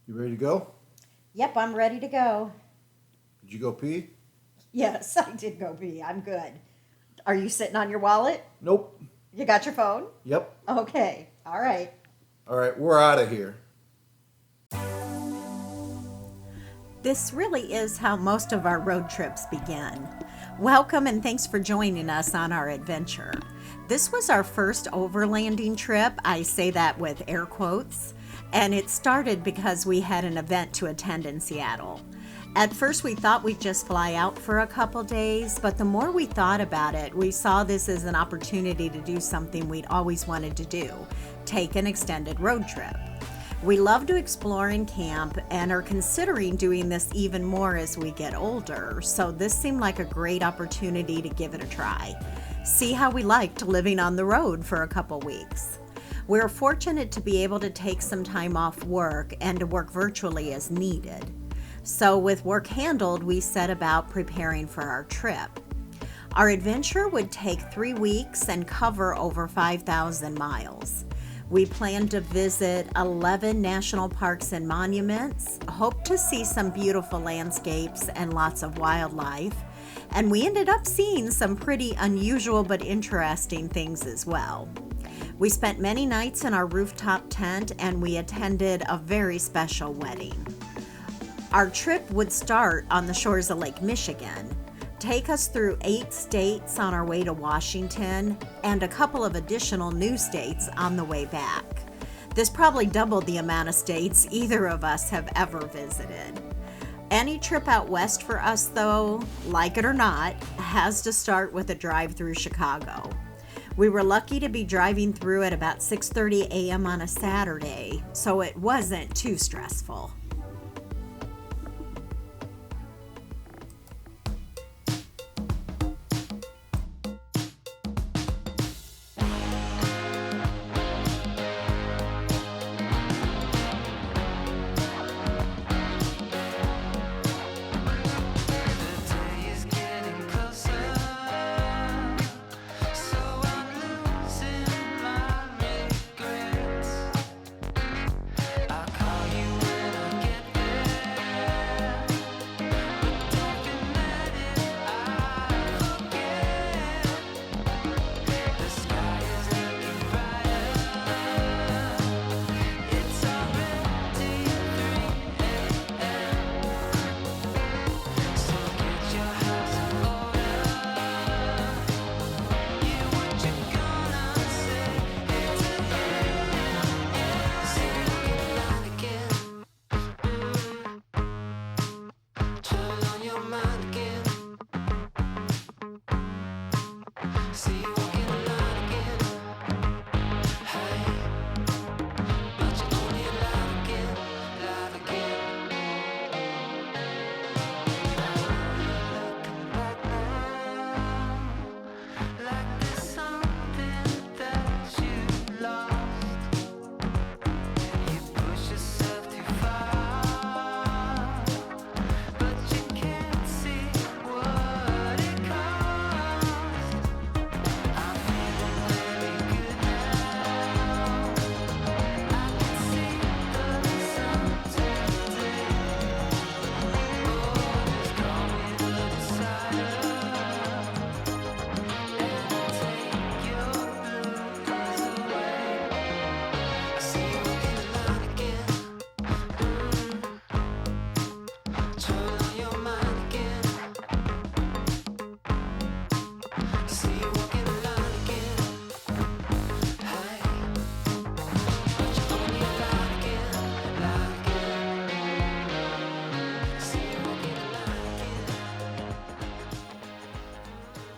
You ready to go? Yep, I'm ready to go. Did you go pee? Yes, I did go pee. I'm good. Are you sitting on your wallet? Nope. You got your phone? Yep. Okay. All right. All right, we're out of here. This really is how most of our road trips begin. Welcome and thanks for joining us on our adventure. This was our first overlanding trip. I say that with air quotes. And it started because we had an event to attend in Seattle. At first, we thought we'd just fly out for a couple days, but the more we thought about it, we saw this as an opportunity to do something we'd always wanted to do: take an extended road trip. We love to explore and camp and are considering doing this even more as we get older, so this seemed like a great opportunity to give it a try. See how we liked living on the road for a couple weeks. We're fortunate to be able to take some time off work and to work virtually as needed. So with work handled, we set about preparing for our trip. Our adventure would take 3 weeks and cover over 5,000 miles. We plan to visit 11 national parks and monuments, hope to see some beautiful landscapes and lots of wildlife, and we ended up seeing some pretty unusual but interesting things as well. We spent many nights in our rooftop tent and we attended a very special wedding. Our trip would start on the shores of Lake Michigan, take us through 8 states on our way to Washington, and a couple of additional new states on the way back. This probably doubled the amount of states either of us have ever visited. Any trip out west for us, though, like it or not, has to start with a drive through Chicago. We were lucky to be driving through at about 6:30 a.m. on a Saturday, so it wasn't too stressful.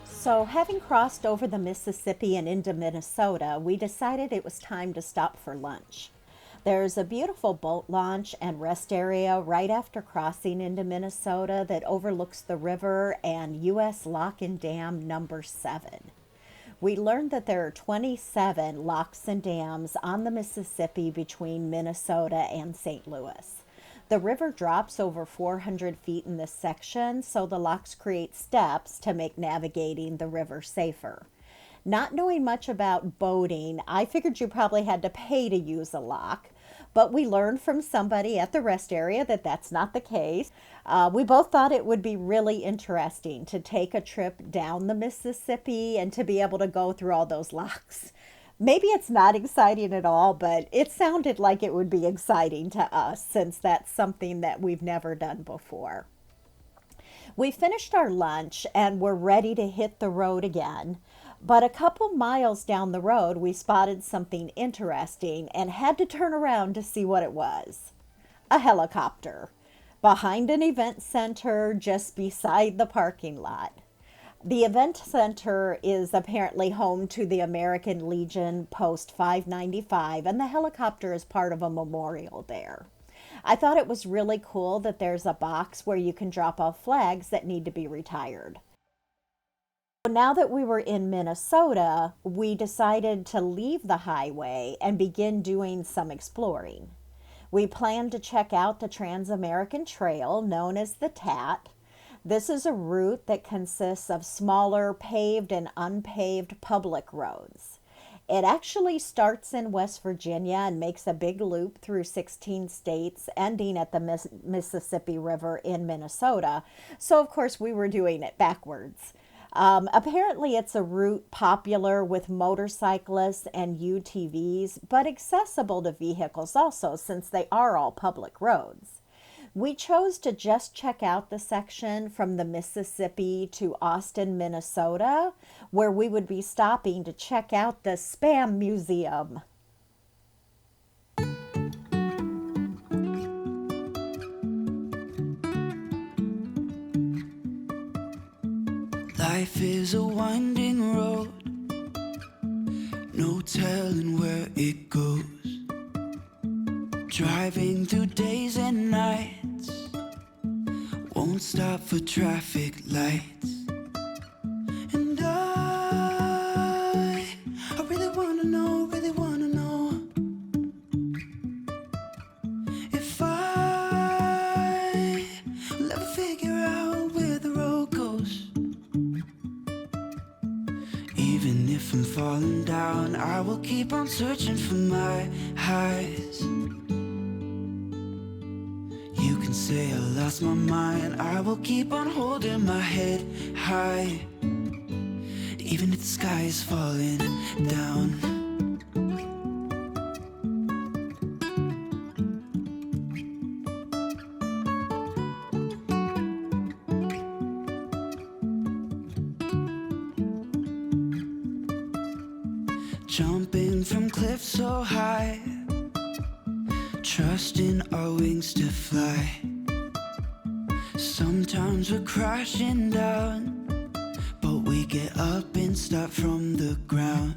So, having crossed over the Mississippi and into Minnesota, we decided it was time to stop for lunch. There's a beautiful boat launch and rest area right after crossing into Minnesota that overlooks the river and U.S. Lock and Dam number 7. We learned that there are 27 locks and dams on the Mississippi between Minnesota and St. Louis. The river drops over 400 feet in this section, so the locks create steps to make navigating the river safer. Not knowing much about boating, I figured you probably had to pay to use a lock, but we learned from somebody at the rest area that that's not the case. We both thought it would be really interesting to take a trip down the Mississippi and to be able to go through all those locks. Maybe it's not exciting at all, but it sounded like it would be exciting to us since that's something that we've never done before. We finished our lunch and were ready to hit the road again. But a couple miles down the road, we spotted something interesting and had to turn around to see what it was. A helicopter behind an event center just beside the parking lot. The event center is apparently home to the American Legion Post 595, and the helicopter is part of a memorial there. I thought it was really cool that there's a box where you can drop off flags that need to be retired. Now that we were in Minnesota, we decided to leave the highway and begin doing some exploring. We planned to check out the Trans-American Trail, known as the TAT. This is a route that consists of smaller paved and unpaved public roads. It actually starts in West Virginia and makes a big loop through 16 states, ending at the Mississippi River in Minnesota. So, of course, we were doing it backwards. Apparently, it's a route popular with motorcyclists and UTVs, but accessible to vehicles also, since they are all public roads. We chose to just check out the section from the Mississippi to Austin, Minnesota, where we would be stopping to check out the Spam Museum. Life is a winding road, no telling where it goes. Driving through days and nights, won't stop for traffic lights. And I really wanna know if I will ever figure out where the road goes. Even if I'm falling down, I will keep on searching for my highs. You can say I lost my mind, I will keep on holding my head high, even if the sky is falling down. Jumping from cliffs so high, trusting our wings to fly. Sometimes we're crashing down, but we get up and start from the ground.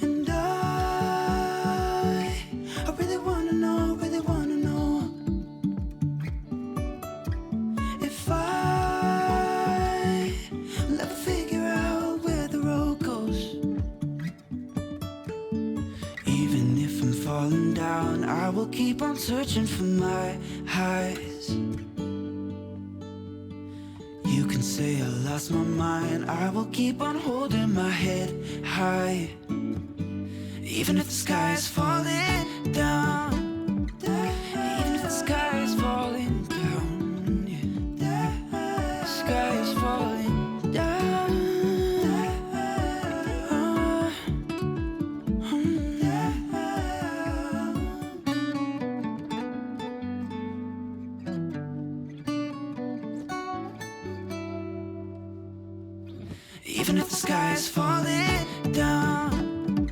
And I really wanna know if I will ever figure out where the road goes. Even if I'm falling down, I will keep on searching for my highs. You can say I lost my mind, I will keep on holding my head high, even if the sky is falling down. Even if the sky is falling down, yeah. The sky is falling down. Even if the sky is falling down,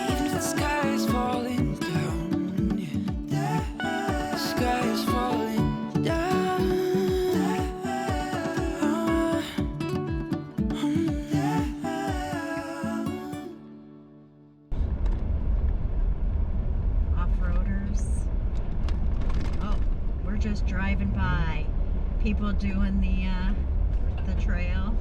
even if the sky is falling down, yeah. The sky is falling down. Off-roaders. Oh, we're just driving by. People doing the trail.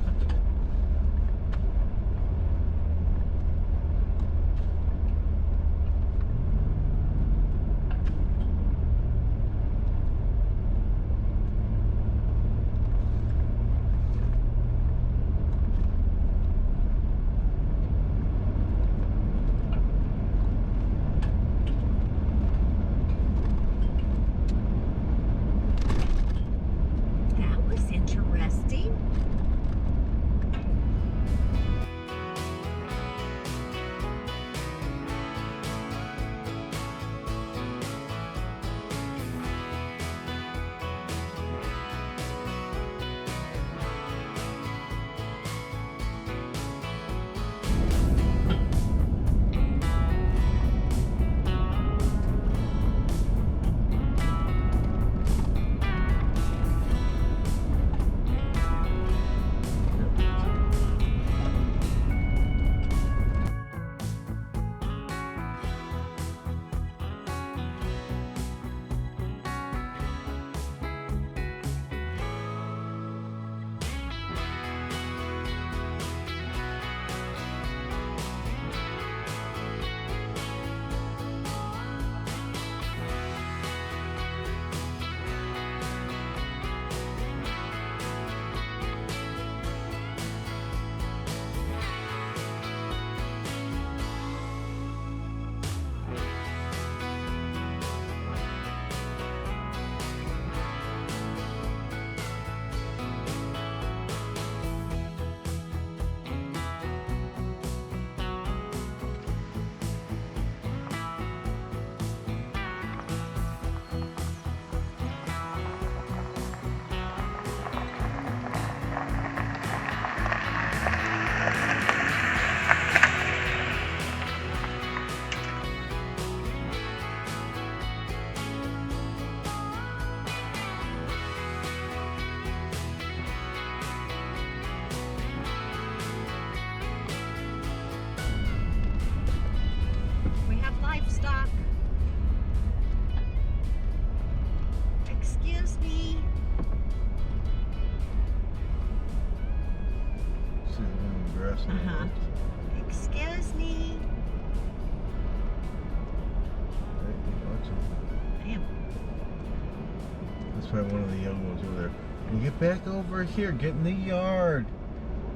That's why one of the young ones over there. And get back over here. Get in the yard.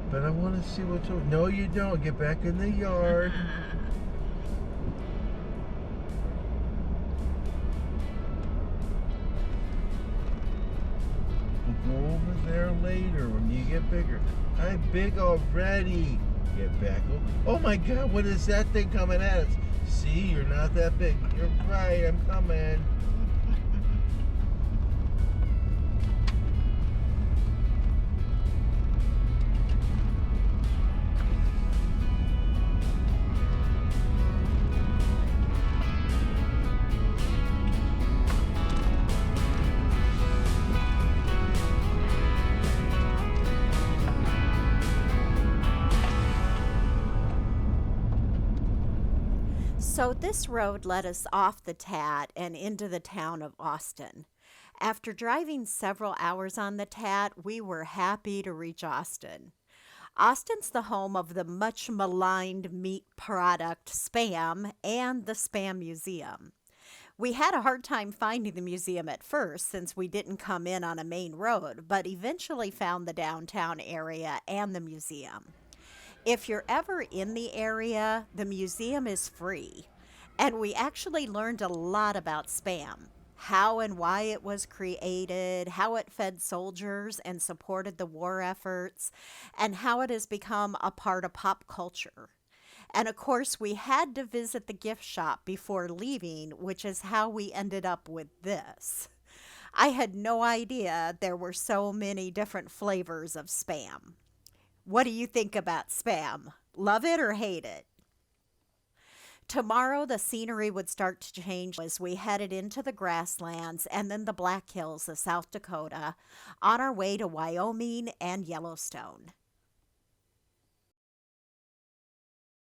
But I want to see what's over. No, you don't. Get back in the yard. We'll go over there later when you get bigger. I'm big already. Get back over. Oh my God, what is that thing coming at us? See, you're not that big. You're right, I'm coming. So this road led us off the Tat and into the town of Austin. After driving several hours on the Tat, we were happy to reach Austin. Austin's the home of the much maligned meat product Spam and the Spam Museum. We had a hard time finding the museum at first since we didn't come in on a main road, but eventually found the downtown area and the museum. If you're ever in the area, the museum is free. And we actually learned a lot about Spam, how and why it was created, how it fed soldiers and supported the war efforts, and how it has become a part of pop culture. And of course, we had to visit the gift shop before leaving, which is how we ended up with this. I had no idea there were so many different flavors of Spam. What do you think about Spam? Love it or hate it? Tomorrow, the scenery would start to change as we headed into the grasslands and then the Black Hills of South Dakota on our way to Wyoming and Yellowstone.